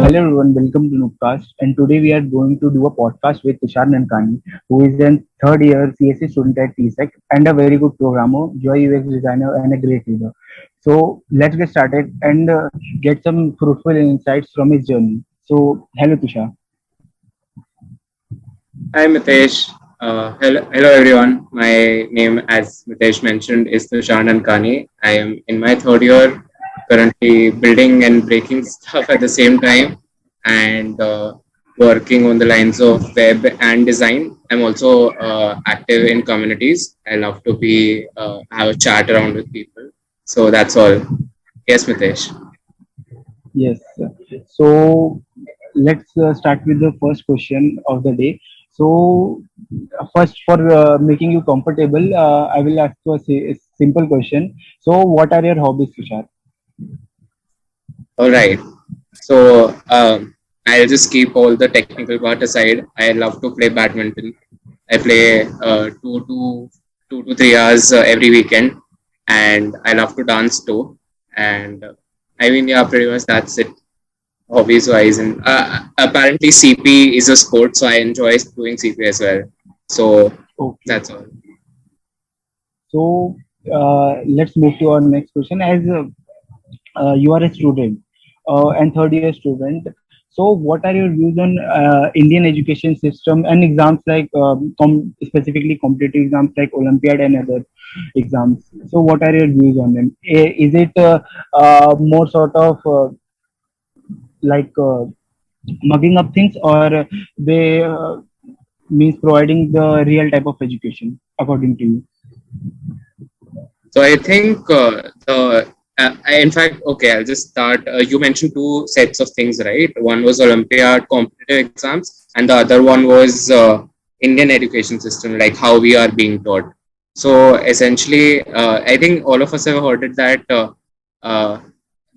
Hello everyone, welcome to Noobcast. And today we are going to do a podcast with Tushar Nankani, who is a third year CSC student at TSEC and a very good programmer, UI UX designer, and a great leader. So let's get started and get some fruitful insights from his journey. So, hello Tushar. Hi Mitesh. Hello everyone. My name, as Mitesh mentioned, is Tushar Nankani. I am in my third year, currently building and breaking stuff at the same time, and working on the lines of web and design. I'm also active in communities. I love to be have a chat around with people. So that's all. Yes, Mitesh. Yes. So let's start with the first question of the day. So first, for making you comfortable, I will ask you a simple question. So, what are your hobbies, Tushar? All right. So I'll just keep all the technical part aside. I love to play badminton. I play 2 to 3 hours every weekend, and I love to dance too. And I mean, yeah, pretty much that's it, hobbies wise. And apparently, CP is a sport, so I enjoy doing CP as well. So Okay. that's all. So let's move to our next question. As you are a student and third year student, so what are your views on Indian education system and exams like specifically competitive exams like Olympiad and other exams? So what are your views on them? Is it more sort of like mugging up things, or they means providing the real type of education according to you? So I think in fact, okay, I'll just start. You mentioned two sets of things, right? One was Olympiad competitive exams, and the other one was Indian education system, like how we are being taught. So essentially, I think all of us have heard it that uh,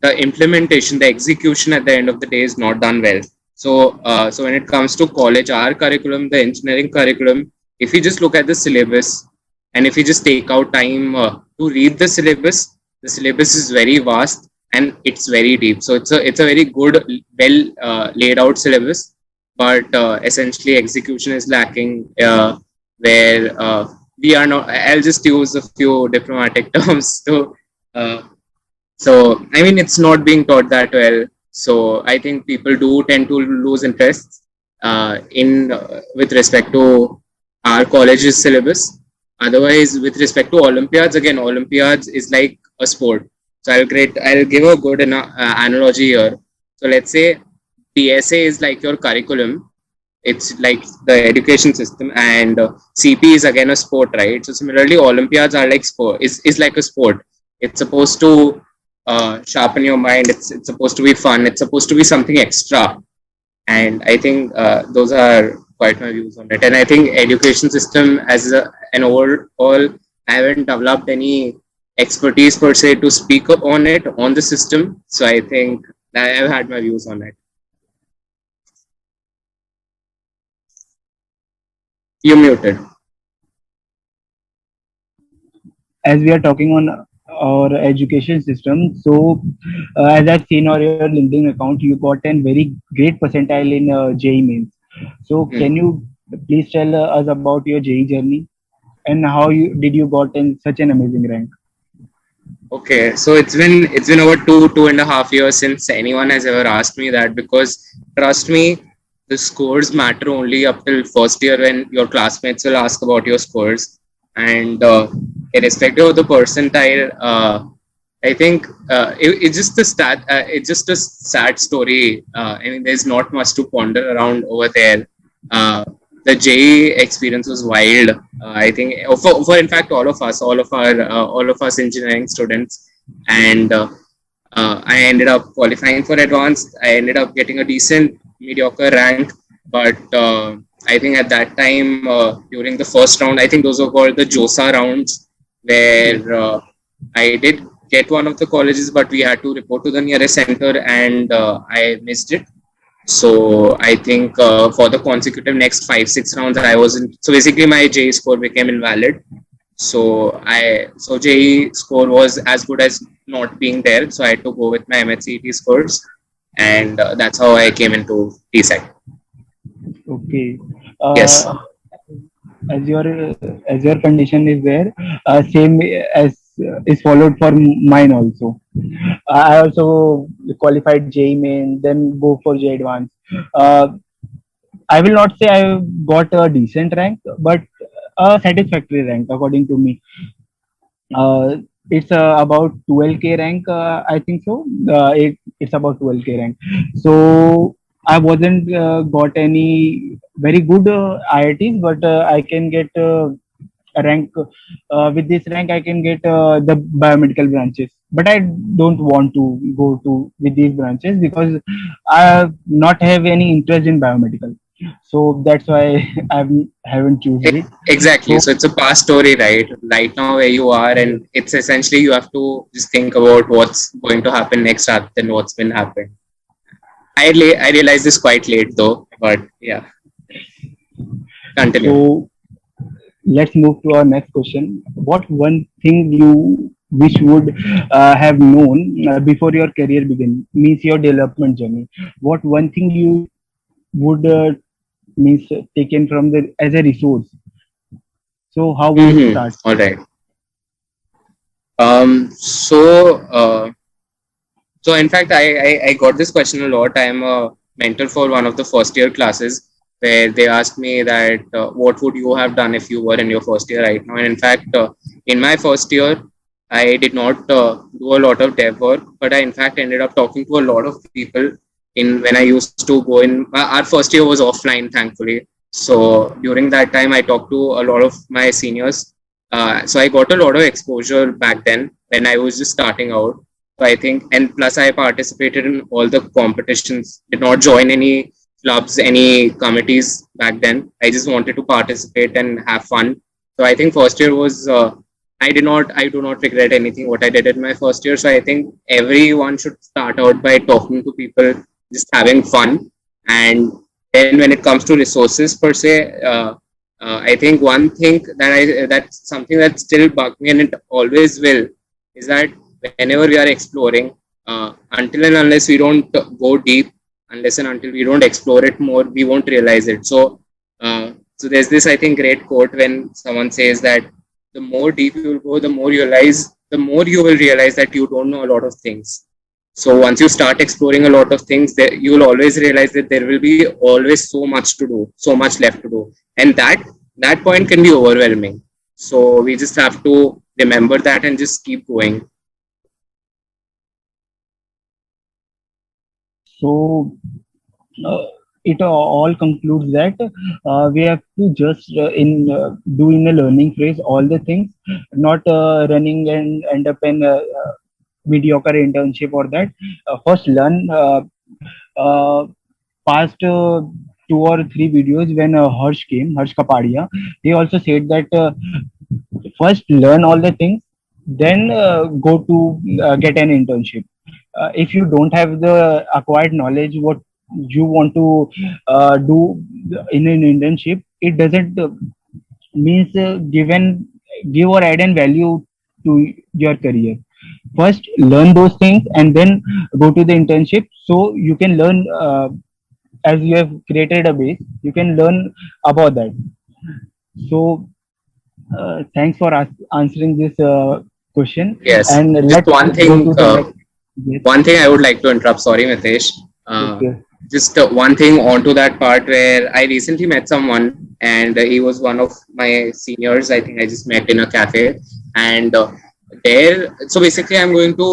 the implementation, the execution at the end of the day is not done well. So when it comes to college, our curriculum, the engineering curriculum, if you just look at the syllabus, and if you just take out time to read the syllabus is very vast and it's very deep. So it's a very good, well laid out syllabus, but essentially execution is lacking. Where we are not. I'll just use a few diplomatic terms to. Uh, so I mean, it's not being taught that well. So I think people do tend to lose interest in with respect to our college's syllabus. Otherwise, with respect to Olympiads, again, Olympiads is like a sport. So I'll give a good analogy here. So let's say PSA is like your curriculum. It's like the education system, and CP is again a sport, right? So similarly, Olympiads are like sport. Is like a sport. It's supposed to sharpen your mind. It's supposed to be fun. It's supposed to be something extra, and I think those are quite my views on it. And I think education system as an overall, I haven't developed any expertise per se to speak up on it on the system. So I think I have had my views on it. You muted. As we are talking on our education system, so as I've seen on your LinkedIn account, you got a very great percentile in JEE mains. So Hmm. can you please tell us about your JEE journey and how you did you got in such an amazing rank? Okay, so it's been over 2.5 years since anyone has ever asked me that, because trust me, the scores matter only up till first year when your classmates will ask about your scores, and irrespective of the percentile, I think it's just a stat. It's just a sad story. I mean, there's not much to ponder around over there. Uh, the JEE experience was wild. I think for in fact all of us engineering students, and I ended up qualifying for advanced. I ended up getting a decent mediocre rank, but I think at that time during the first round, I think those were called the JOSA rounds, where I did get one of the colleges, but we had to report to the nearest center, and I missed it. So I think for the consecutive next 5-6 rounds, I wasn't. So basically, my JEE score became invalid. So JEE score was as good as not being there. So I had to go with my MHCET scores, and that's how I came into TSET. Okay. Yes. As your condition is there, same as is followed for mine also. I also qualified JEE main, then go for J advanced. Uh, I will not say I got a decent rank, but a satisfactory rank according to me. It's about 12K rank, I think so. It's about 12K rank. So I wasn't got any very good IITs, but I can get a rank. With this rank, I can get the biomedical branches. But I don't want to go to with these branches because I not have any interest in biomedical. So that's why I haven't chosen it. Exactly. So So it's a past story, right? Right now where you are, and it's essentially you have to just think about what's going to happen next rather than what's been happened. I realized this quite late though, but yeah, continue. so let's move to our next question. What one thing you wish would have known before your career began? Means your development journey. What one thing you would means taken from the as a resource? So how would it start? All right. So in fact, I got this question a lot. I am a mentor for one of the first year classes where they asked me that what would you have done if you were in your first year right now? And in fact, in my first year, I did not do a lot of dev work, but I in fact ended up talking to a lot of people in when I used to go in. Our first year was offline, thankfully. So during that time, I talked to a lot of my seniors. So I got a lot of exposure back then when I was just starting out. So I think, and plus I participated in all the competitions. Did not join any clubs, any committees back then. I just wanted to participate and have fun. So I think first year was. I do not regret anything what I did in my first year. So I think everyone should start out by talking to people, just having fun, and then when it comes to resources per se, I think one thing that's something that still bugs me and it always will is that whenever we are exploring, until and unless we don't go deep, unless and until we don't explore it more, we won't realize it. So there's this I think great quote when someone says that the more deep you will go, the more you will realize that you don't know a lot of things. So once you start exploring a lot of things, you will always realize that there will be always so much to do, so much left to do, and that point can be overwhelming. So we just have to remember that and just keep going. So uh, it all concludes that we have to just in do in a learning phase all the things, not running and end up in mediocre internship or that. First learn. Past 2 or 3 videos when Harsh Kapadia, he also said that first learn all the things, then go to get an internship. If you don't have the acquired knowledge, what you want to do in an internship, it doesn't means give or add an value to your career. First learn those things and then go to the internship so you can learn as you have created a base, you can learn about that. So thanks for answering this question, Yes, and just let's go to the next. Yes. one thing I would like to interrupt. Sorry, Mitesh. Uh, Okay. just one thing onto that part where I recently met someone and he was one of my seniors. I think I just met in a cafe and there. So basically, I'm going to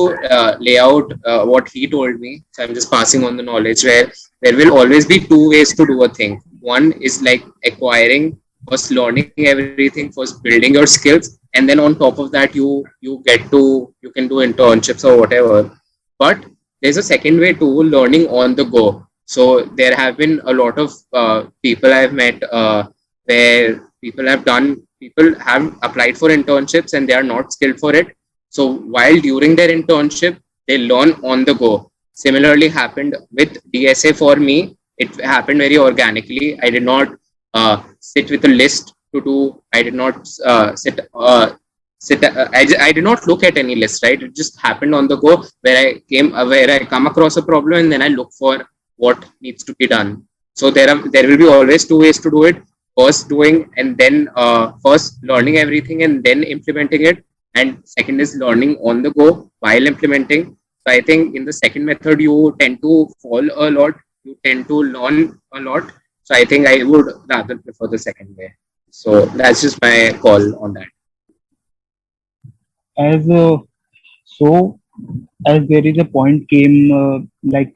lay out what he told me. So I'm just passing on the knowledge where there will always be two ways to do a thing. One is like acquiring, first learning everything, first building your skills, and then on top of that you can do internships or whatever. But there's a second way to learning on the go. So there have been a lot of people I've met where people have applied for internships and they are not skilled for it. So while during their internship, they learn on the go. Similarly happened with DSA for me. It happened very organically. I did not sit with a list to do. I did not I did not look at any list, right? It just happened on the go where where I come across a problem and then I look for what needs to be done. So there will be always two ways to do it. First doing and then first learning everything and then implementing it. And second is learning on the go while implementing. So I think in the second method, you tend to fall a lot. You tend to learn a lot. So I think I would rather prefer the second way. So that's just my call on that. As so, as there is a point came the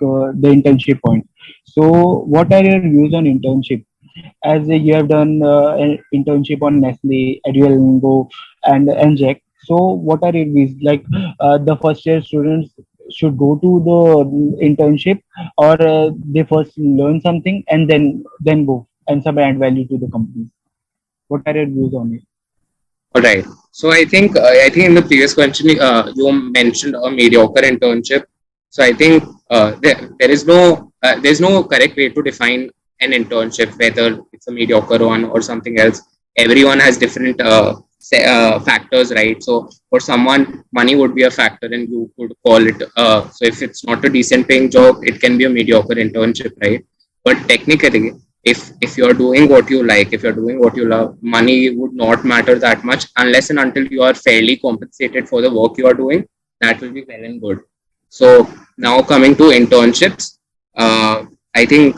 internship point. So, what are your views on internship? As you have done an internship on Nestle, Duolingo, and Jack. So, what are your views? Like the first year students should go to the internship, or they first learn something and then go and some add value to the company. What are your views on it? All right. So I think in the previous question you mentioned a mediocre internship. So I think there's no correct way to define an internship, whether it's a mediocre one or something else. Everyone has different factors, right? So for someone, money would be a factor, and you could call it. So if it's not a decent paying job, it can be a mediocre internship, right? But technically, if you're doing what you like, if you're doing what you love, money would not matter that much unless and until you are fairly compensated for the work you are doing. That will be well and good. So now coming to internships, I think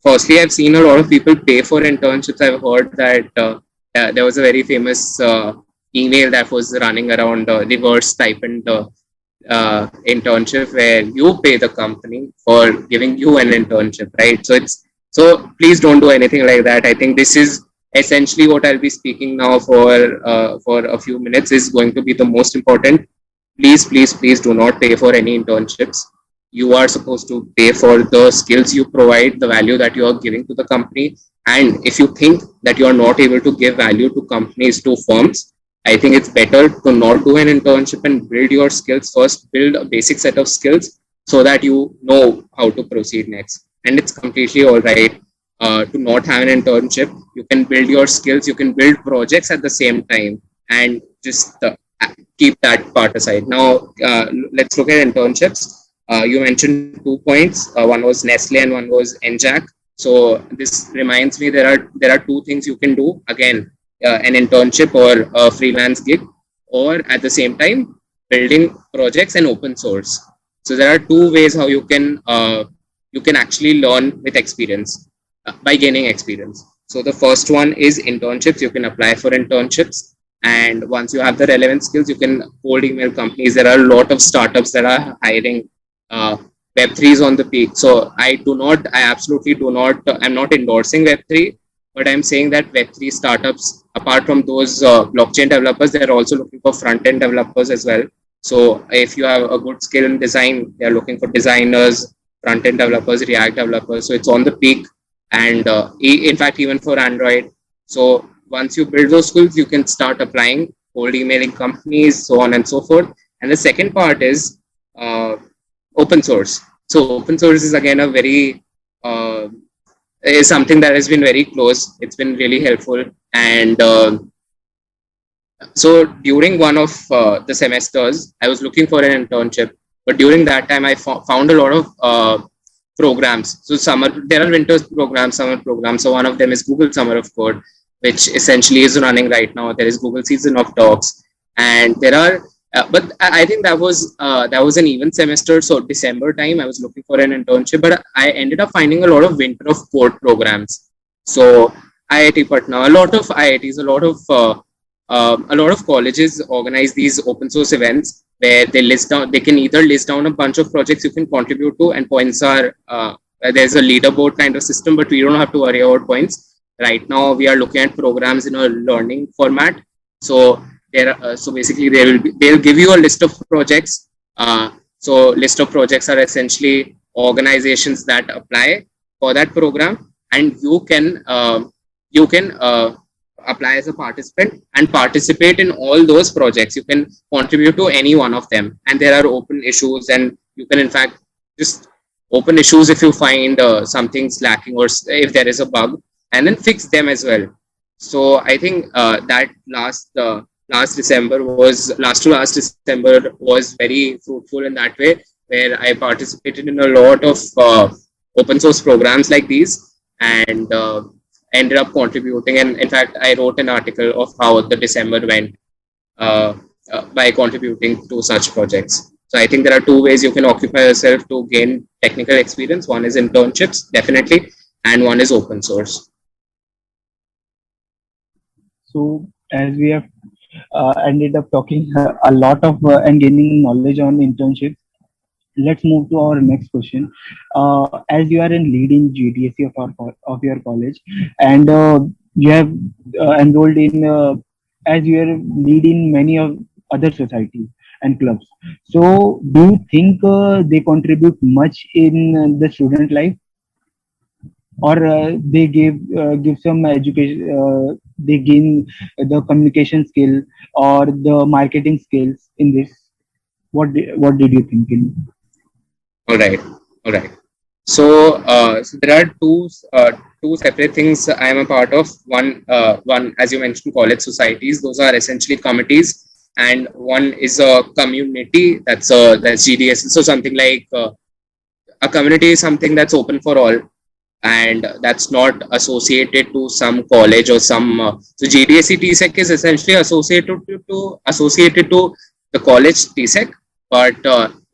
firstly I've seen a lot of people pay for internships. I've heard that there was a very famous email that was running around reverse stipend internship where you pay the company for giving you an internship, right? So please don't do anything like that. I think this is essentially what I'll be speaking now for a few minutes is going to be the most important. Please do not pay for any internships. You are supposed to pay for the skills you provide, the value that you are giving to the company. And if you think that you are not able to give value to companies, to firms, I think it's better to not do an internship and build your skills first, build a basic set of skills so that you know how to proceed next. And it's completely all right to not have an internship. You can build your skills, you can build projects at the same time, and just keep that part aside. Now, let's look at internships. You mentioned 2 points. One was Nestle and one was NJAC. So this reminds me there are two things you can do. Again, an internship or a freelance gig, or at the same time building projects and open source. So there are two ways how you can actually learn with experience by gaining experience. So the first one is internships. You can apply for internships, and once you have the relevant skills, you can cold email companies. There are a lot of startups that are hiring. Web3 is on the peak. So I absolutely do not, I'm not endorsing Web3, but I'm saying that Web3 startups, apart from those blockchain developers, they're also looking for front-end developers as well. So if you have a good skill in design, they're looking for designers, front-end developers, React developers. So it's on the peak. And in fact, even for Android. So once you build those skills, you can start applying, cold emailing companies, so on and so forth. And the second part is open source. So open source is again a very is something that has been very close. It's been really helpful. And so during one of the semesters, I was looking for an internship. But during that time, I found a lot of programs. So there are winter programs, summer programs. So one of them is Google Summer of Code, which essentially is running right now. There is Google Season of Docs, and there are. But I think that was an even semester. So December time, I was looking for an internship, but I ended up finding a lot of winter of code programs. So IIT Patna, a lot of IITs, a lot of colleges organize these open source events where they can either list down a bunch of projects you can contribute to, and points are there's a leaderboard kind of system, but we don't have to worry about points. Right now, we are looking at programs in a learning format. So so basically they'll give you a list of projects. So list of projects are essentially organizations that apply for that program, and you can apply as a participant and participate in all those projects. You can contribute to any one of them, and there are open issues, and you can in fact just open issues if you find something's lacking or if there is a bug, and then fix them as well. So I think that last last December was very fruitful in that way, where I participated in a lot of open source programs like these, and ended up contributing. And in fact, I wrote an article of how the December went uh, by contributing to such projects. So I think there are two ways you can occupy yourself to gain technical experience. One is internships, definitely, and one is open source. So as we have ended up talking a lot of and gaining knowledge on internships, let's move to our next question. As you are in lead in GDSC of your college, and you have enrolled in as you are lead in many of other societies and clubs. So, do you think they contribute much in the student life, or they give some education? They gain the communication skill or the marketing skills in this. What did you think? All right, all right. So there are two separate things I am a part of. One, as you mentioned, college societies. Those are essentially committees, and one is a community. That's GDS. So something like a community is something that's open for all, and that's not associated to some college or some. So GDSC TSEC is essentially associated to the college TSEC, but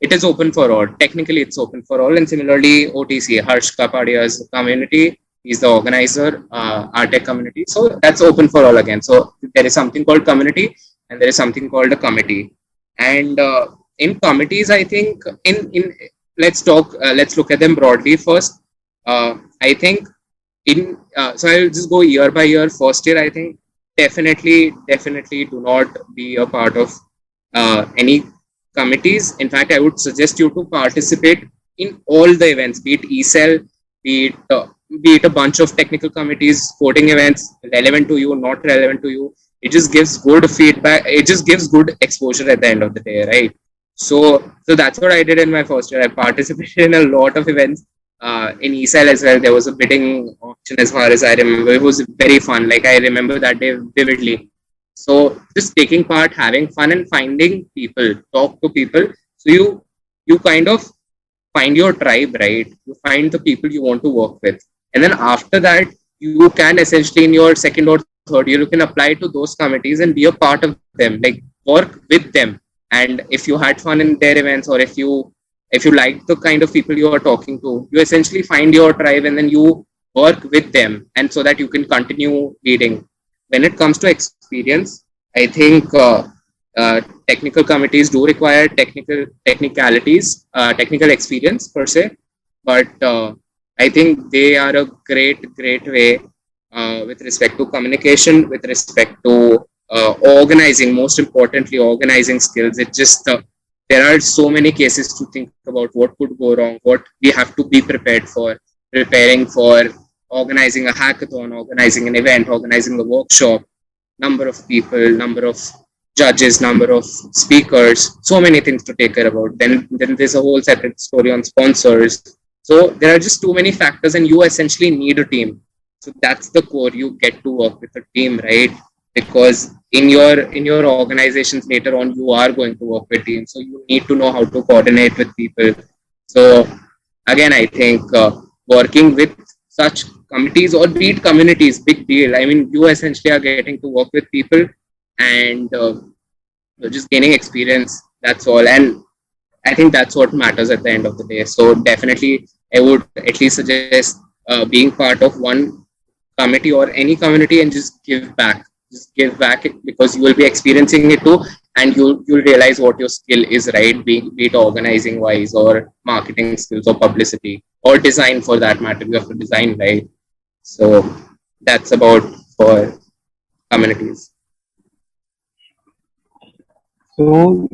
it is open for all. Technically, it's open for all, and similarly, OTC Harsh Kapadia's community. He's the organizer, Artec community. So that's open for all again. So there is something called community, and there is something called a committee. And in committees, I think in let's look at them broadly first. I think so I'll just go year by year. First year, I think definitely do not be a part of any committees. In fact, I would suggest you to participate in all the events, be it ESL, be it be it a bunch of technical committees, coding events, relevant to you, not relevant to you. It just gives good feedback. It just gives good exposure at the end of the day, right? So that's what I did in my first year. I participated in a lot of events. In ESL as well, there was a bidding auction as far as I remember. It was very fun. Like I remember that day vividly. So just taking part, having fun, and finding people, talk to people. So you kind of find your tribe, right? You find the people you want to work with, and then after that, you can essentially in your second or third year, you can apply to those committees and be a part of them, like work with them. And if you had fun in their events, or if you like the kind of people you are talking to, you essentially find your tribe and then you work with them, and so that you can continue leading. When it comes to experience, I think technical committees do require technical experience per se, but I think they are a great way with respect to communication, with respect to organizing. Most importantly, organizing skills. It just there are so many cases to think about what could go wrong, what we have to be prepared for, preparing for organizing a hackathon, organizing an event, organizing a workshop, number of people, number of judges, number of speakers, so many things to take care about. Then there's a whole separate story on sponsors. So there are just too many factors, and you essentially need a team. So that's the core. You get to work with a team, right? Because in your organizations later on, you are going to work with teams. So you need to know how to coordinate with people. So again, I think working with such committees or be it communities, big deal. I mean, you essentially are getting to work with people, and just gaining experience. That's all. And I think that's what matters at the end of the day. So definitely, I would at least suggest being part of one committee or any community and just give back. Just give back it, because you will be experiencing it too, and you'll realize what your skill is, right? Be it organizing wise, or marketing skills, or publicity, or design for that matter. You have to design, right? So that's about for communities. So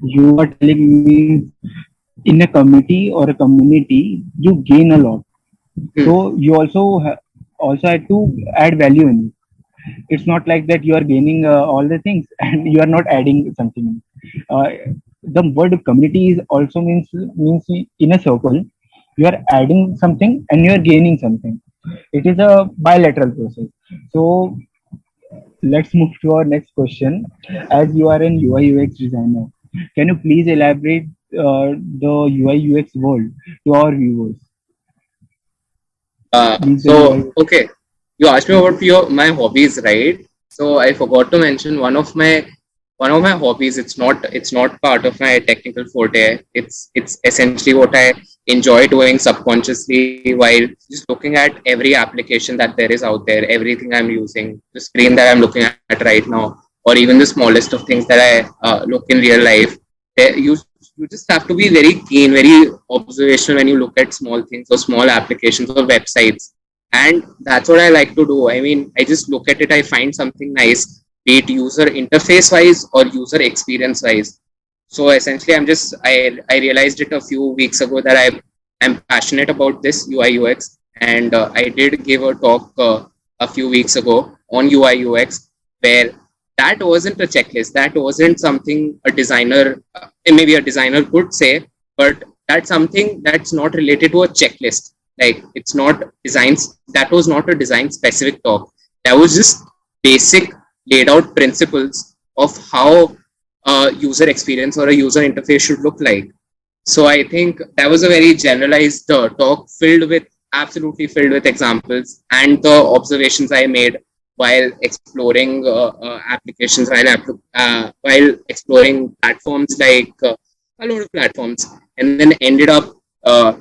you are telling me in a committee or a community you gain a lot. Hmm. So you also had to add value in it. It's not like that you are gaining all the things and you are not adding something in it. The word community is also means in a circle you are adding something and you are gaining something. It is a bilateral process. So let's move to our next question. As you are an UI UX designer, can you please elaborate the UI UX world to our viewers? Means the UI. Okay, you asked me about my hobbies, right? So I forgot to mention one of my hobbies. It's not part of my technical forte. It's essentially what I enjoy doing subconsciously while just looking at every application that there is out there, everything I'm using, the screen that I'm looking at right now, or even the smallest of things that I look in real life. You just have to be very keen, very observational when you look at small things or small applications or websites. And that's what I like to do. I mean, I just look at it, I find something nice, be it user interface wise or user experience wise. So essentially, I realized it a few weeks ago that I'm passionate about this UI UX, and I did give a talk a few weeks ago on UI UX where that wasn't a checklist. That wasn't something a designer, maybe a designer could say, but that's something that's not related to a checklist. Like it's not designs. That was not a design specific talk. That was just basic laid out principles of how a user experience or a user interface should look like. So I think that was a very generalized talk filled with absolutely filled with examples and the observations I made while exploring applications, while exploring platforms like a lot of platforms, and then ended up uh,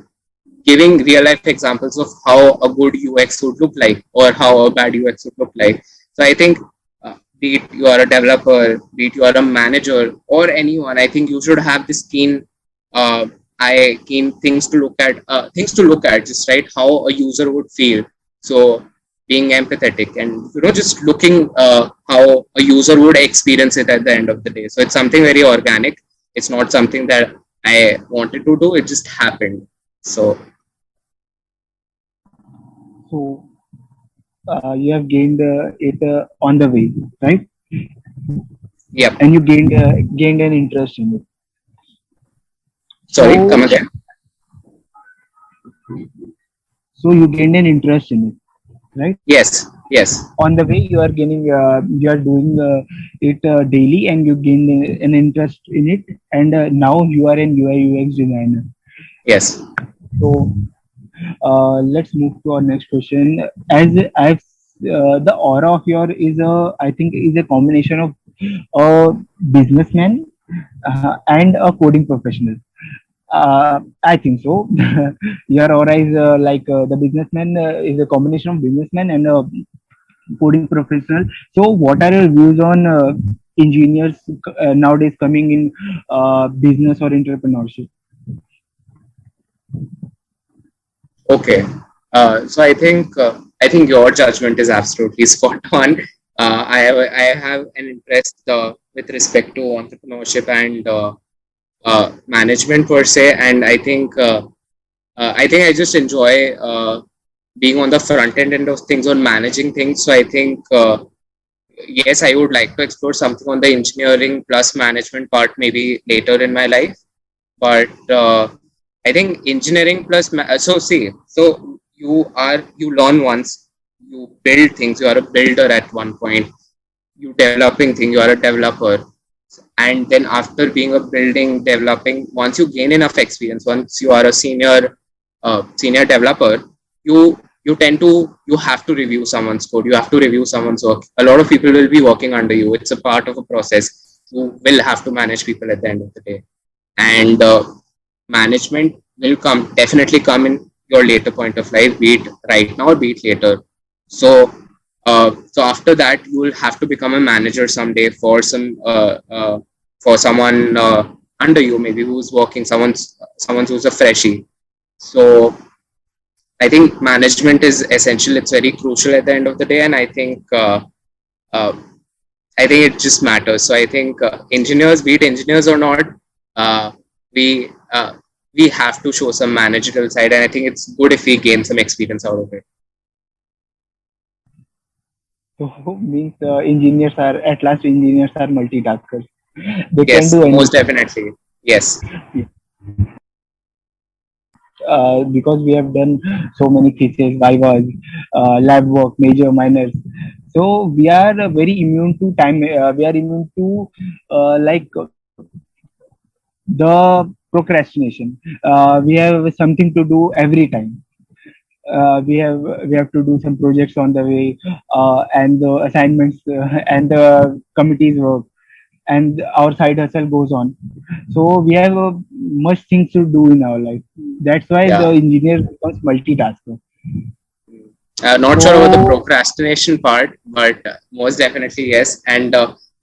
giving real life examples of how a good UX would look like or how a bad UX would look like. So I think, be it you are a developer, be it you are a manager or anyone, I think you should have this uh, keen things to look at, just right how a user would feel. So being empathetic and just looking how a user would experience it at the end of the day. So it's something very organic. It's not something that I wanted to do. It just happened. So So you have gained it on the way, right? yep. And you gained an interest in it. Sorry, come So again. so you gained an interest in it, right? Yes, yes, On the way you are gaining, you are doing it daily, and you gain an interest in it, and now you are an UI UX designer. yes. So let's move to our next question. As I've the aura of your is a, I think, is a combination of a businessman and a coding professional. I think so. Your aura is like the businessman is a combination of businessman and a coding professional. So, what are your views on engineers nowadays coming in business or entrepreneurship? Okay. So I think your judgment is absolutely spot on. I have an interest with respect to entrepreneurship and management per se, and I think I just enjoy being on the front end of things, on managing things. So I think yes, I would like to explore something on the engineering plus management part maybe later in my life. But I think engineering plus so see, so you learn once, you build things, you are a builder at one point, you developing things, you are a developer, and then after being a building developing, once you gain enough experience, once you are a senior developer, you tend to you have to review someone's code, you have to review someone's work. A lot of people will be working under you. It's a part of a process. You will have to manage people at the end of the day, and management will definitely come in your later point of life, be it right now or be it later. So after that you will have to become a manager someday for someone under you, maybe who's working, someone who's a freshie. So I think management is essential. It's very crucial at the end of the day, and uh, I think it just matters. So I think engineers, be it engineers or not, uh, we uh, we have to show some managerial side, and I think it's good if we gain some experience out of it. So means engineers are, at last, engineers are multitaskers. They can Yes, do most anything. definitely. Yes, Because we have done so many theses, vivas, lab work, major, minors. So we are very immune to time. We are immune to like the procrastination. We have something to do every time. We have to do some projects on the way, and the assignments and the committees work, and our side hustle goes on. So we have much things to do in our life. That's why the Yeah. engineer becomes multitasker. Not sure about the So procrastination part, but most definitely yes. And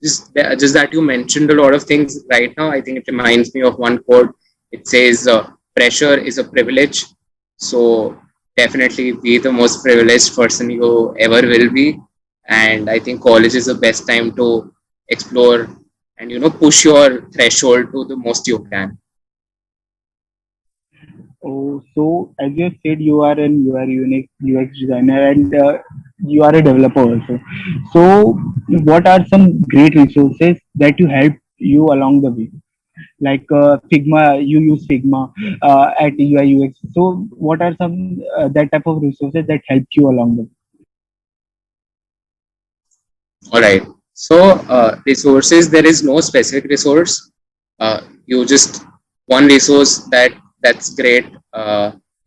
just that you mentioned a lot of things right now, I think it reminds me of one quote. It says, "Pressure is a privilege." So definitely be the most privileged person you ever will be. And I think college is the best time to explore and push your threshold to the most you can. so as you said, you are an you are unique UX designer, and you are a developer also. So what are some great resources that you help you along the way? Like Figma, you use Figma at UI UX. So what are some that type of resources that helped you along the way? All right. So resources, there is no specific resource. You just one resource that's great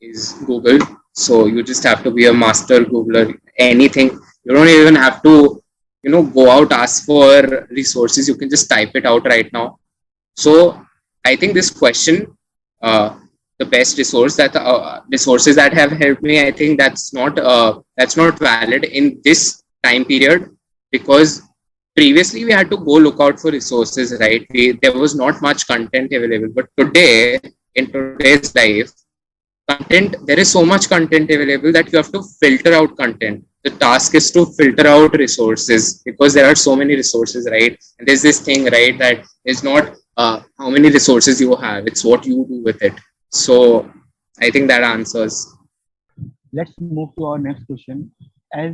is Google. So you just have to be a master Googler. Anything, you don't even have to go out ask for resources. You can just type it out right now. So I think this question, uh, the best resources that have helped me, I think that's not valid in this time period, because previously we had to go look out for resources, right? There was not much content available, but today, in today's life, content, there is so much content available that you have to filter out content. The task is to filter out resources, because there are so many resources, right? And there's this thing, right, that is not how many resources you have, it's what you do with it. So I think that answers. Let's move to our next question. As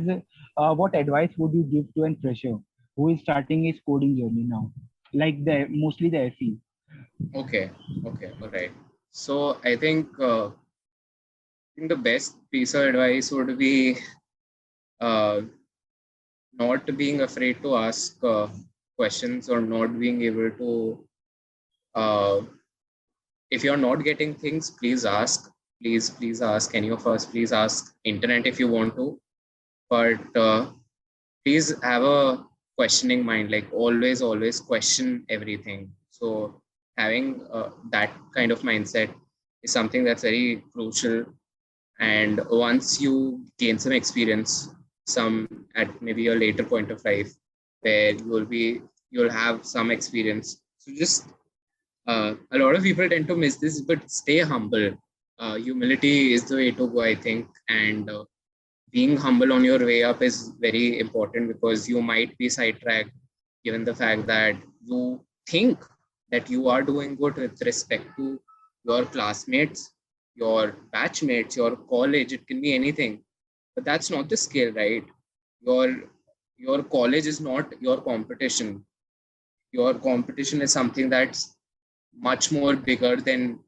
what advice would you give to an fresher who is starting his coding journey now, like the mostly the FE? Okay, okay, all right. So I think the best piece of advice would be uh, not being afraid to ask questions, or not being able to uh, if you're not getting things, please ask. Please ask any of us. Please ask internet if you want to. But please have a questioning mind. Like always question everything. So having that kind of mindset is something that's very crucial. And once you gain some experience, some at maybe a later point of life, where you'll have some experience. So just a lot of people tend to miss this, but stay humble. Humility is the way to go, I think. And being humble on your way up is very important, because you might be sidetracked given the fact that you think that you are doing good with respect to your classmates, your batchmates, your college. It can be anything, but that's not the skill, right? Your your college is not your competition. Your competition is something that's much more bigger than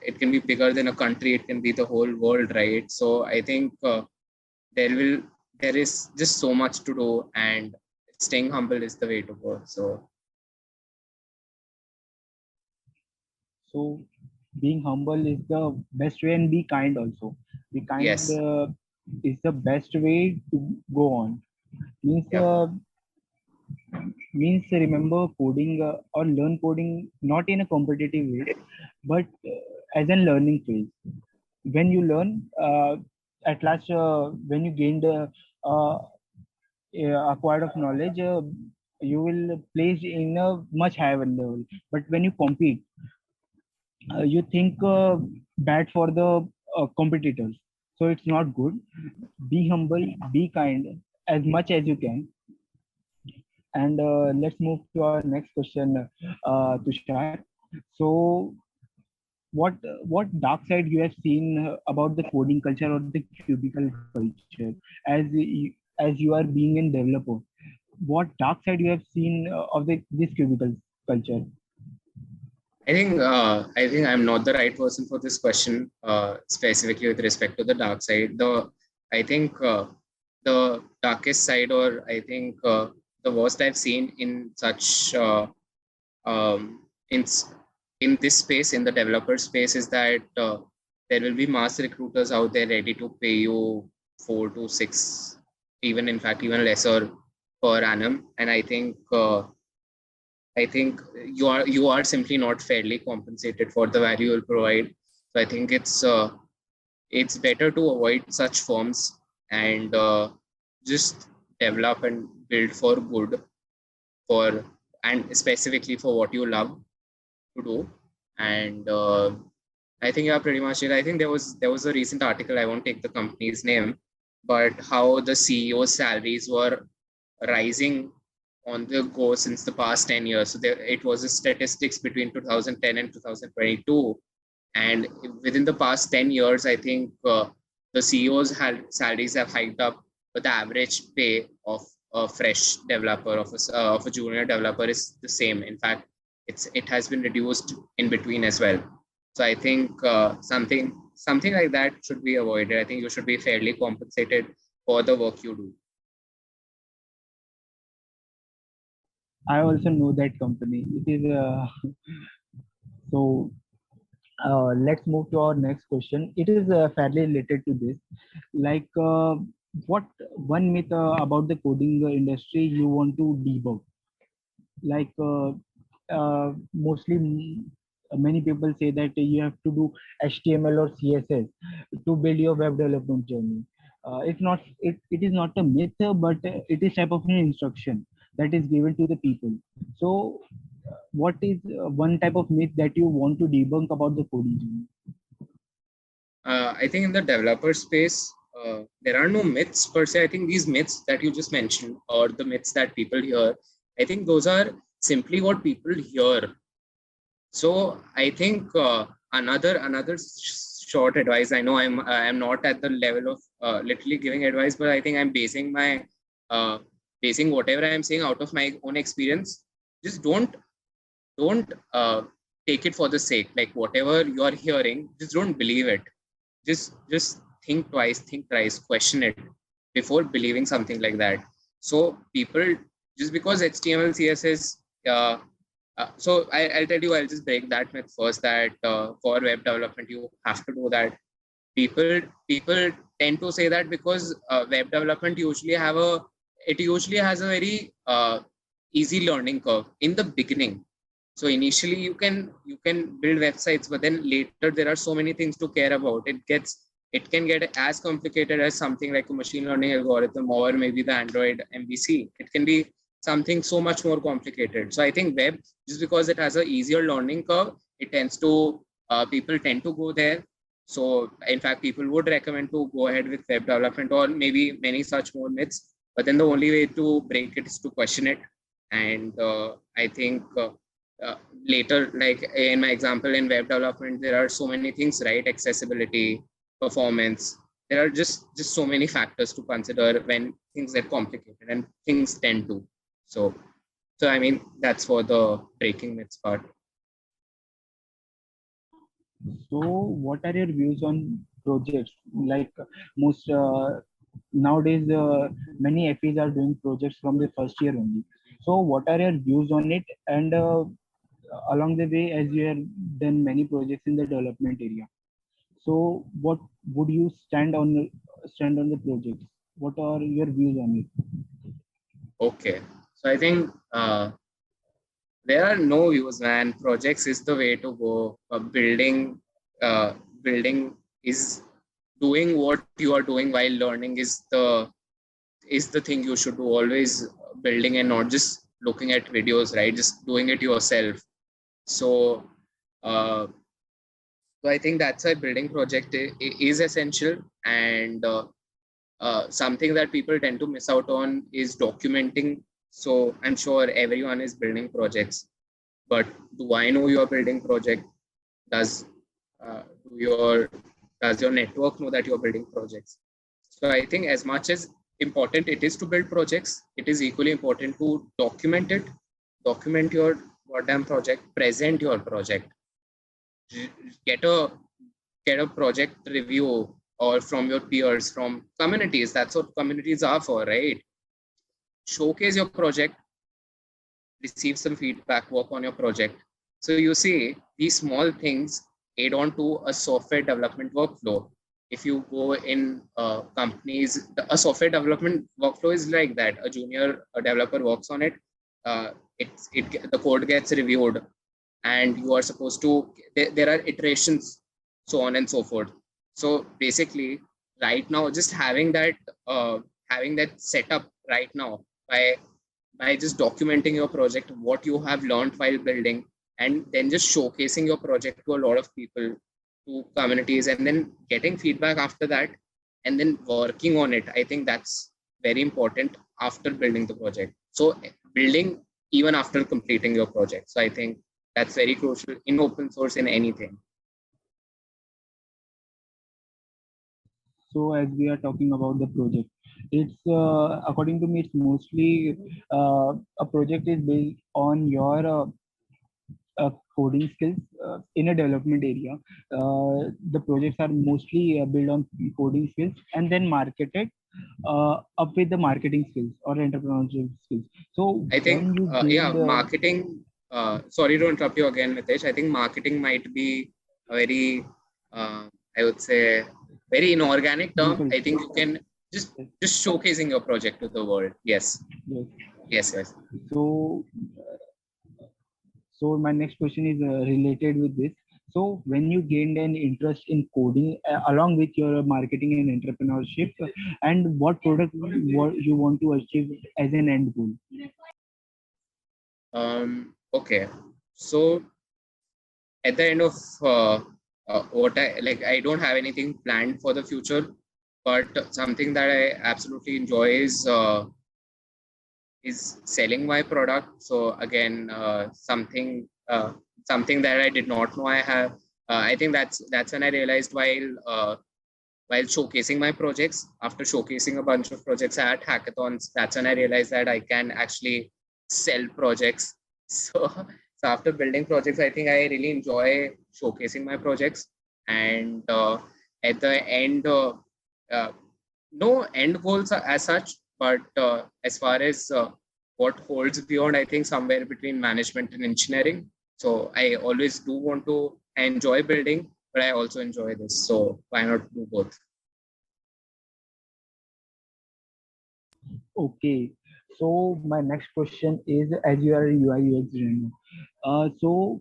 it can be bigger than a country, it can be the whole world, right? So I think there will there is just so much to do, and staying humble is the way to go. So So being humble is the best way, and be kind also. Be kind yes. is the best way to go on. Means Yep. remember coding or learn coding not in a competitive way, but as a learning phase. When you learn, at last, when you gain the uh, acquired of knowledge, you will place in a much higher level. But when you compete, you think bad for the competitors, so it's not good. Be humble, be kind as much as you can. And let's move to our next question, Tushar. So, what dark side you have seen about the coding culture or the cubicle culture as you are being a developer? What dark side you have seen of this cubicle culture? I think I'm not the right person for this question, specifically with respect to the dark side. The I think the darkest side, or I think the worst I've seen in such um, in s- in this space, in the developer space, is that there will be mass recruiters out there ready to pay you 4 to 6, even in fact even lesser per annum, and I think you are simply not fairly compensated for the value you'll provide. So I think it's better to avoid such firms and just develop and build for good, for and specifically for what you love to do. And I think yeah, pretty much it. I think there was a recent article. I won't take the company's name, but how the CEO's salaries were rising on the go since the past 10 years. So it was a statistics between 2010 and 2022, and within the past 10 years, I think the CEOs salaries have hiked up, but the average pay of a fresh developer, of a junior developer, is the same. In fact, it has been reduced in between as well. So I think something like that should be avoided. I think you should be fairly compensated for the work you do. I also know that company. It is so. Let's move to our next question. It is fairly related to this. Like, what one myth about the coding industry you want to debug? Like, mostly many people say that you have to do HTML or CSS to build your web development journey. It's not. It is not a myth, but it is type of an instruction that is given to the people. So, what is one type of myth that you want to debunk about the coding journey? I think in the developer space, there are no myths per se. I think these myths that you just mentioned, or the myths that people hear, I think those are simply what people hear. So I think another short advice. I know I'm not at the level of literally giving advice, but I think I'm uh, basing whatever I'm saying out of my own experience. Just don't take it for the sake. Like whatever you are hearing, just don't believe it. Just think twice, think thrice, question it before believing something like that. So people, just because HTML, CSS, I'll tell you, I'll just break that myth first, that for web development you have to do that. People tend to say that because web development usually has a very easy learning curve in the beginning. So initially you can build websites, but then later there are so many things to care about. It can get as complicated as something like a machine learning algorithm, or maybe the Android MVC. It can be something so much more complicated. So I think web, just because it has a easier learning curve, it tends to people tend to go there. So in fact, people would recommend to go ahead with web development, or maybe many such more myths. But then the only way to break it is to question it. And I think later, like in my example in web development, there are so many things, right? Accessibility, performance. There are just so many factors to consider when things get complicated, and things tend to. So I mean, that's for the breaking myths part. So, what are your views on projects? Like most nowadays, many FEs are doing projects from the first year only. So, what are your views on it? And along the way, as you have done many projects in the development area, so what would you stand on the projects? What are your views on it? Okay, so I think there are no views, man. Projects is the way to go. Building is doing what you are doing while learning is the thing you should do. Always building and not just looking at videos, right? Just doing it yourself. So, uh, so I think that's why building project is essential. And something that people tend to miss out on is documenting. So I'm sure everyone is building projects, but do I know you're building project? Does uh, do your does your network know that you're building projects? So I think as much as important it is to build projects, it is equally important to document it. Document your goddamn project. Present your project. Get a get a project review. or from your peers, from communities. That's what communities are for, right? Showcase your project, receive some feedback, work on your project. So you see, these small things aid on to a software development workflow. If you go in companies, a software development workflow is like that. A junior developer works on it. Uh, the code gets reviewed, and you are supposed to. There are iterations, so on and so forth. So basically, right now, just having that setup right now by just documenting your project, what you have learned while building, and then just showcasing your project to a lot of people, to communities, and then getting feedback after that, and then working on it. I think that's very important after building the project. So building even after completing your project. So I think that's very crucial in open source, in anything. So as we are talking about the project, it's according to me, it's mostly a project is based on your coding skills in a development area. The projects are mostly built on coding skills and then marketed up with the marketing skills or entrepreneurship skills. So I when think, you yeah, gained marketing. Sorry to interrupt you again, Mitesh. I think marketing might be a very, I would say, very inorganic term. simple, I think you can just yes, just showcasing your project to the world. Yes, yes. yes, yes. So So my next question is related with this. So when you gained an interest in coding along with your marketing and entrepreneurship, and what product what you want to achieve as an end goal? Okay. So at the end of what I like, I don't have anything planned for the future, but something that I absolutely enjoy is selling my product. So again, something that I did not know I have. I think that's when I realized while showcasing my projects. After showcasing a bunch of projects at hackathons, that's when I realized that I can actually sell projects. So after building projects, I think I really enjoy showcasing my projects. And at the end, uh, no end goals as such, but as far as what holds beyond, I think somewhere between management and engineering. So I always do want to I enjoy building, but I also enjoy this. So why not do both? Okay. So my next question is, as you are a UI UX designer, so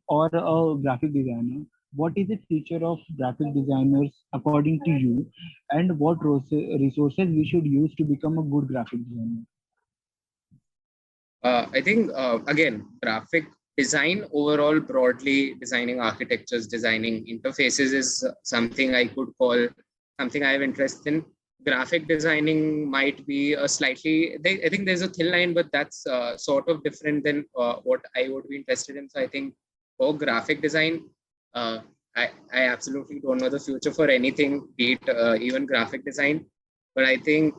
or a graphic designer, what is the future of graphic designers according to you, and what resources we should use to become a good graphic designer? I think again, graphic design overall, broadly designing architectures, designing interfaces is something I could call something I have interest in. Graphic designing might be a slightly. I think there's a thin line, but that's sort of different than what I would be interested in. So I think for graphic design, uh, I absolutely don't know the future for anything, be it even graphic design. But I think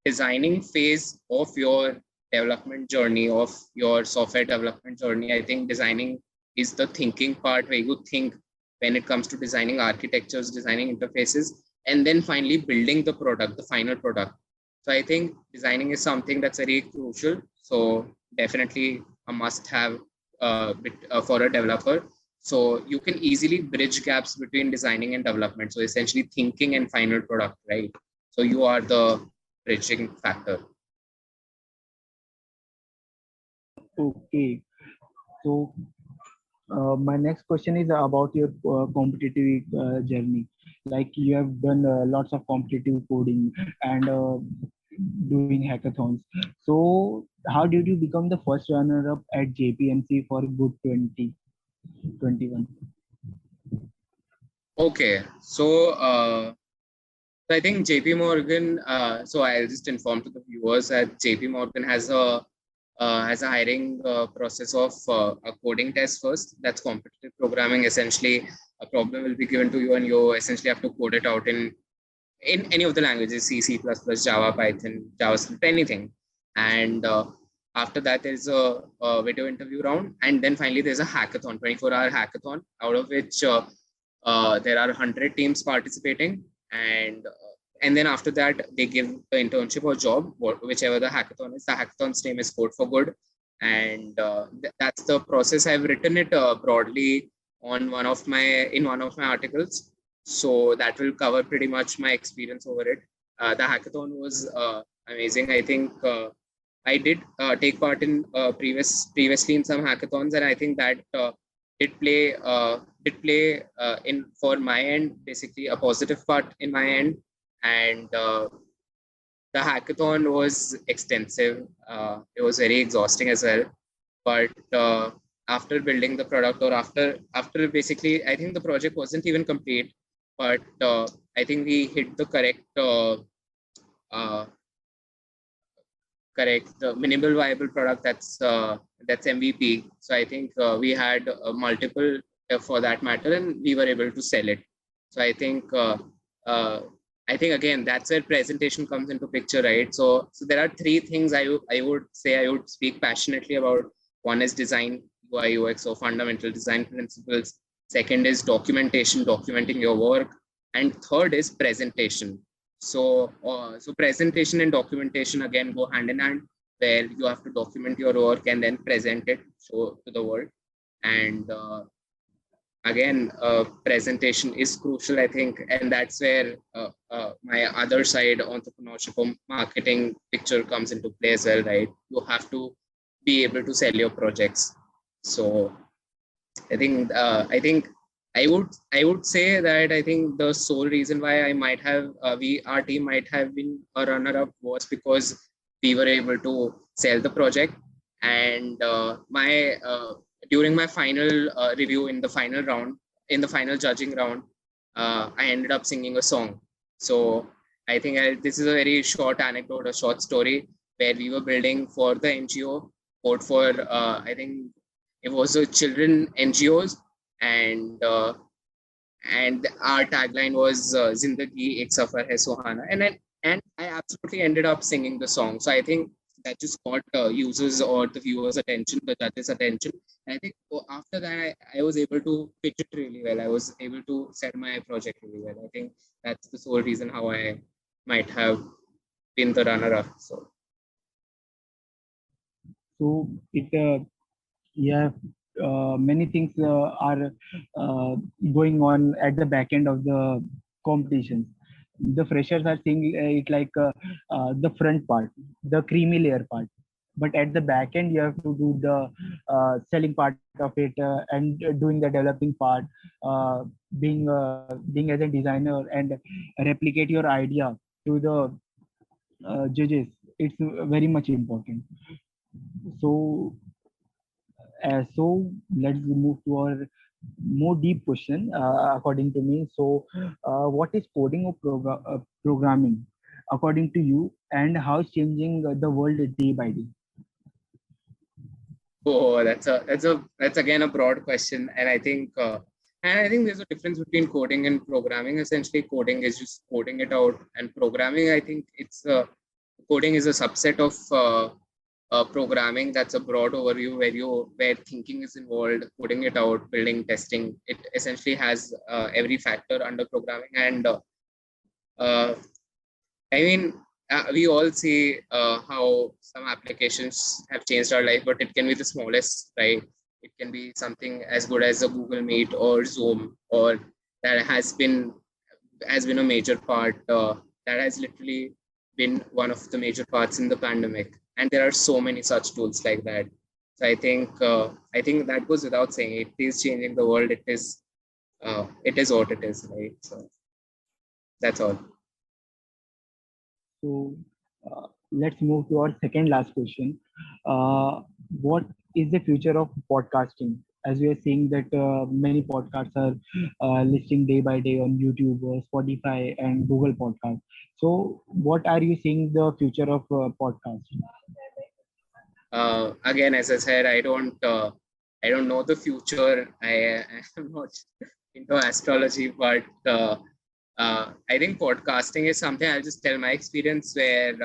designing phase of your development journey, of your software development journey, I think designing is the thinking part where you think when it comes to designing architectures, designing interfaces, and then finally building the product, the final product. So I think designing is something that's very crucial. So definitely a must have for a developer. So you can easily bridge gaps between designing and development. So essentially thinking and final product, right? So you are the bridging factor. Okay. So my next question is about your competitive journey. Like you have done lots of competitive coding and doing hackathons. So how did you become the first runner-up at JPMC for Good 2021? Okay, so I think JP Morgan. So I'll just inform to the viewers that JP Morgan has a hiring process of a coding test first. That's competitive programming. Essentially, a problem will be given to you, and you essentially have to code it out in any of the languages: C, C++, Java, Python, JavaScript, anything. And after that, there's a video interview round, and then finally there's a hackathon, 24-hour hackathon, out of which there are 100 teams participating, And then after that they give the internship or job, whichever the hackathon is. The hackathon's name is Code for Good, and that's the process. I've written it broadly on one of my articles, so that will cover pretty much my experience over it. The hackathon was amazing. I think I did take part in previously in some hackathons, and I think that did play in for my end, basically a positive part in my end. And the hackathon was extensive. It was very exhausting as well. But after building the product, or after basically, I think the project wasn't even complete, but I think we hit the uh, correct minimal viable product, that's MVP. So I think we had multiple for that matter, and we were able to sell it. So uh, I think again that's where presentation comes into picture, right? So there are three things I would say I would speak passionately about. One is design, UI UX, or fundamental design principles. Second is documentation, documenting your work, and third is presentation. So presentation and documentation again go hand in hand, where you have to document your work and then present it so to the world. And again, presentation is crucial, I think, and that's where my other side, entrepreneurship or marketing picture, comes into play as well, right? You have to be able to sell your projects. So I think I would say that I think the sole reason why I might have our team might have been a runner up was because we were able to sell the project. And my during my final review in the final round, in the final judging round, I ended up singing a song. So I think this is a very short anecdote, a short story, where we were building for the NGO, code for I think it was a children NGOs, and our tagline was "Zindagi Ek Safar Hai Suhana," and I absolutely ended up singing the song. So I think that just got users or the viewers' attention, the judges' attention. And I think after that, I was able to pitch it really well. I was able to sell my project really well. I think that's the sole reason how I might have been the runner-up. So So it yeah, many things are uh, going on at the back end of the competitions. The freshers are seeing it like the front part, the creamy layer part, but at the back end you have to do the selling part of it, and doing the developing part, being as a designer and replicate your idea to the judges. It's very much important. So let's move to our more deep question, according to me. So, what is coding or programming, according to you, and how it's changing the world day by day? oh, that's again a broad question, and I think there's a difference between coding and programming. Essentially, coding is just coding it out, and programming, I think coding is a subset of programming. That's a broad overview where thinking is involved, coding it out, building, testing. It essentially has every factor under programming, and uh, I mean, we all see how some applications have changed our life, but it can be the smallest, right? It can be something as good as a Google Meet or Zoom, or that has been a major part. That has literally been one of the major parts in the pandemic, and there are so many such tools like that. So I think that goes without saying. It is changing the world. It is what it is, right? So that's all. So, let's move to our second last question. What is the future of podcasting? As we are seeing that many podcasts are listing day by day on YouTube, Spotify, and Google Podcast. So, what are you seeing the future of podcast? Again, as I said, I don't know the future. I am not into astrology, but I think podcasting is something. I'll just tell my experience where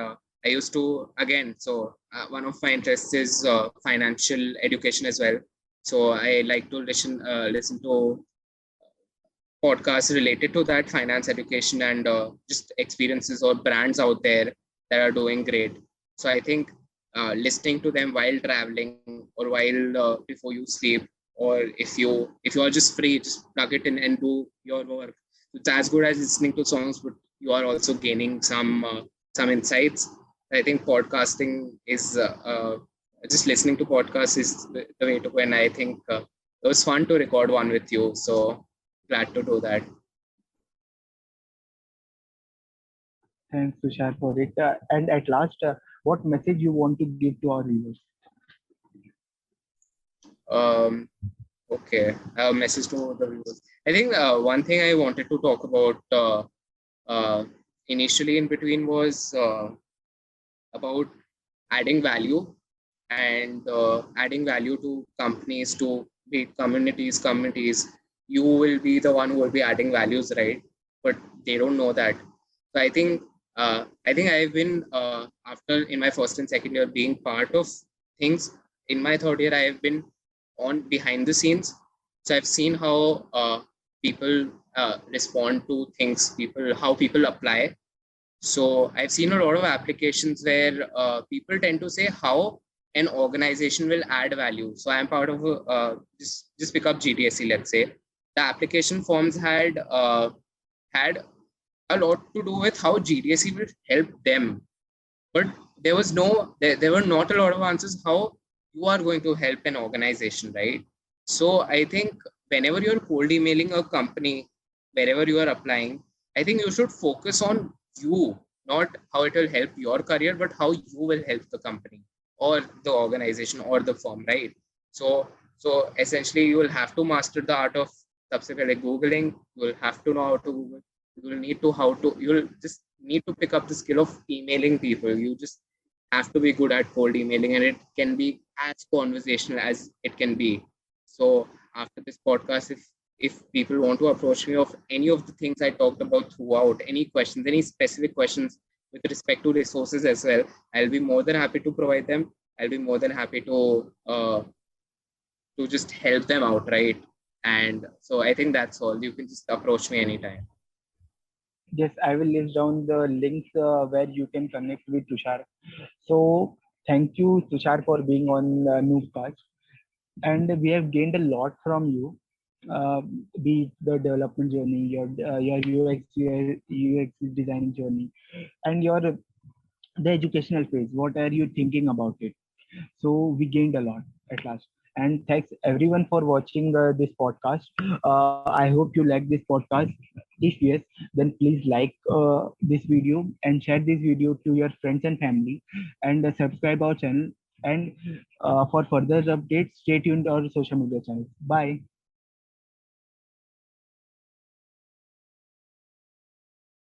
I used to, again. So one of my interests is financial education as well. So I like to listen to podcasts related to that finance education and just experiences or brands out there that are doing great. So I think listening to them while traveling or while before you sleep, or if you are just free, just plug it in and do your work. It's as good as listening to songs, but you are also gaining some insights. I think podcasting is just listening to podcasts is the way to go, and I think it was fun to record one with you. So glad to do that. Thanks, Tushar, for it. And at last, what message you want to give to our viewers? Um, okay, a message to the viewers. I think one thing I wanted to talk about uh, initially in between was about adding value and adding value to companies, to be communities. You will be the one who will be adding values, right? But they don't know that. So I think I've been after in my first and second year being part of things. In my third year, I have been on behind the scenes. So I've seen how people respond to things, people how people apply. So I've seen a lot of applications where people tend to say how an organization will add value. So I'm part of just pick up GTSC. Let's say the application forms had a lot to do with how GTSC will help them, but there were not a lot of answers how you are going to help an organization, right? So I think whenever you're cold emailing a company, wherever you are applying, I think you should focus on you, not how it will help your career, but how you will help the company or the organization or the firm, right? So essentially you will have to master the art of सबसे पहले googling. You will have to know how to google. You'll just need to pick up the skill of emailing people. You just have to be good at cold emailing, and it can be as conversational as it can be. So after this podcast, if people want to approach me of any of the things I talked about throughout, any questions, any specific questions with respect to resources as well, I'll be more than happy to provide them. I'll be more than happy to just help them out, right? And so I think that's all. You can just approach me anytime. Yes, I will list down the links where you can connect with Tushar. So thank you, Tushar, for being on Noobcast. And we have gained a lot from you, be it the development journey, your UX designing journey, and your the educational phase. What are you thinking about it? So we gained a lot at last. And thanks everyone for watching this podcast. I hope you like this podcast. If yes, then please like this video and share this video to your friends and family, and subscribe our channel. And for further updates, stay tuned to our social media channels. Bye.